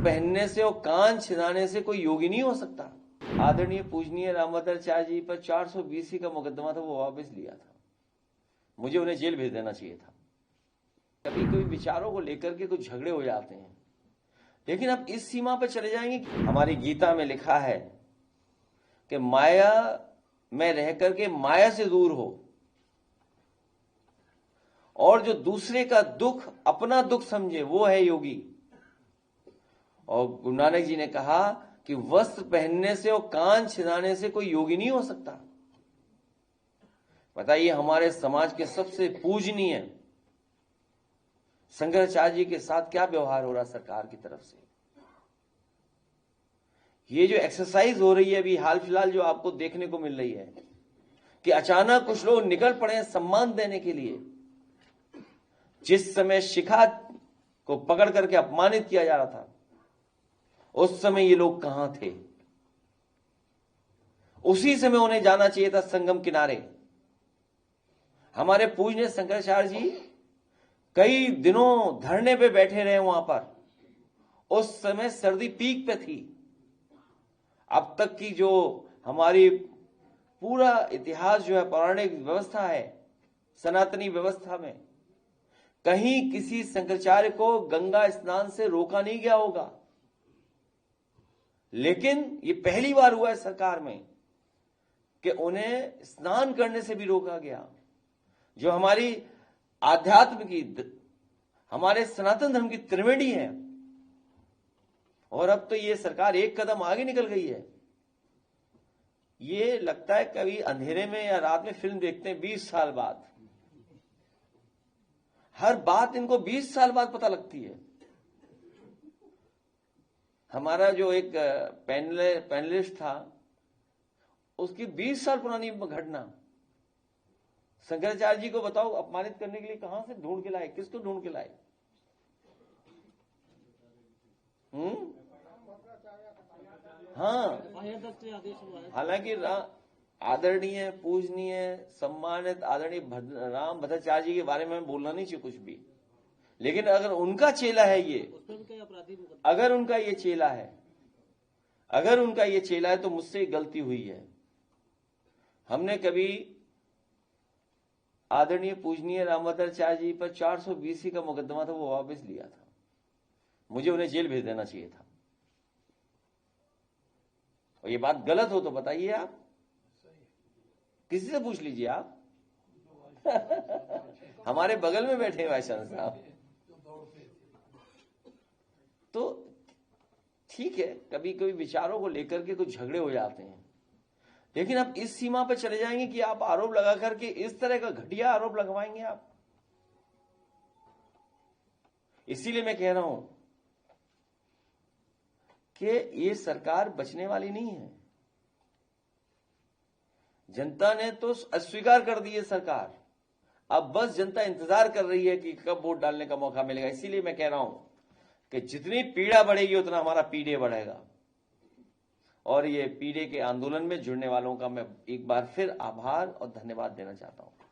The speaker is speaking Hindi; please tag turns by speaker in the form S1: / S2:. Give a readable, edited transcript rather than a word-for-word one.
S1: पहनने से और कान छिदाने से कोई योगी नहीं हो सकता। आदरणीय पूजनीय रामभद्राचार्य जी पर 420 का मुकदमा था, वो वापस लिया था। मुझे उन्हें जेल भेज देना चाहिए था। कभी कभी विचारों को लेकर के कुछ झगड़े हो जाते हैं, लेकिन अब इस सीमा पर चले जाएंगे। हमारी गीता में लिखा है कि माया में रह करके माया से दूर हो, और जो दूसरे का दुख अपना दुख समझे वो है योगी। और गुरु नानक जी ने कहा कि वस्त्र पहनने से और कान छिदाने से कोई योगी नहीं हो सकता। बताइए, हमारे समाज के सबसे पूजनीय शंकराचार्य जी के साथ क्या व्यवहार हो रहा सरकार की तरफ से। ये जो एक्सरसाइज हो रही है अभी हाल फिलहाल जो आपको देखने को मिल रही है कि अचानक कुछ लोग निकल पड़े हैं सम्मान देने के लिए। जिस समय शिखा को पकड़ करके अपमानित किया जा रहा था, उस समय ये लोग कहां थे? उसी समय उन्हें जाना चाहिए था संगम किनारे। हमारे पूज्य शंकराचार्य जी कई दिनों धरने पे बैठे रहे वहां पर। उस समय सर्दी पीक पे थी। अब तक की जो हमारी पूरा इतिहास जो है, पौराणिक व्यवस्था है, सनातनी व्यवस्था में कहीं किसी शंकराचार्य को गंगा स्नान से रोका नहीं गया होगा। लेकिन ये पहली बार हुआ है सरकार में कि उन्हें स्नान करने से भी रोका गया। जो हमारी आध्यात्म की, हमारे सनातन धर्म की त्रिवेणी है। और अब तो ये सरकार एक कदम आगे निकल गई है। ये लगता है कभी अंधेरे में या रात में फिल्म देखते हैं 20 साल बाद। हर बात इनको 20 साल बाद पता लगती है। हमारा जो एक पैनलिस्ट था, उसकी 20 साल पुरानी घटना, शंकराचार्य जी को बताओ अपमानित करने के लिए कहां से ढूंढ के लाए, किसको ढूंढ के लाए? हाँ, हालांकि आदरणीय पूजनीय सम्मानित आदरणीय राम भद्राचार्य जी के बारे में बोलना नहीं चाहिए कुछ भी, लेकिन अगर उनका चेला है ये, अगर उनका ये चेला है तो मुझसे गलती हुई है। हमने कभी आदरणीय पूजनीय रामभद्राचार्य जी पर 420 का मुकदमा था, वो वापस लिया था। मुझे उन्हें जेल भेज देना चाहिए था। और ये बात गलत हो तो बताइए, आप किसी से पूछ लीजिए आप। हमारे बगल में बैठे हैं वाइस चांसलर साहब। तो ठीक है, कभी कभी विचारों को लेकर के कुछ झगड़े हो जाते हैं, लेकिन अब इस सीमा पर चले जाएंगे कि आप आरोप लगा करके इस तरह का घटिया आरोप लगवाएंगे आप। इसीलिए मैं कह रहा हूं कि ये सरकार बचने वाली नहीं है। जनता ने तो अस्वीकार कर दी है सरकार। अब बस जनता इंतजार कर रही है कि कब वोट डालने का मौका मिलेगा। इसीलिए मैं कह रहा हूं कि जितनी पीड़ा बढ़ेगी उतना हमारा पीडे बढ़ेगा। और ये पीडे के आंदोलन में जुड़ने वालों का मैं एक बार फिर आभार और धन्यवाद देना चाहता हूं।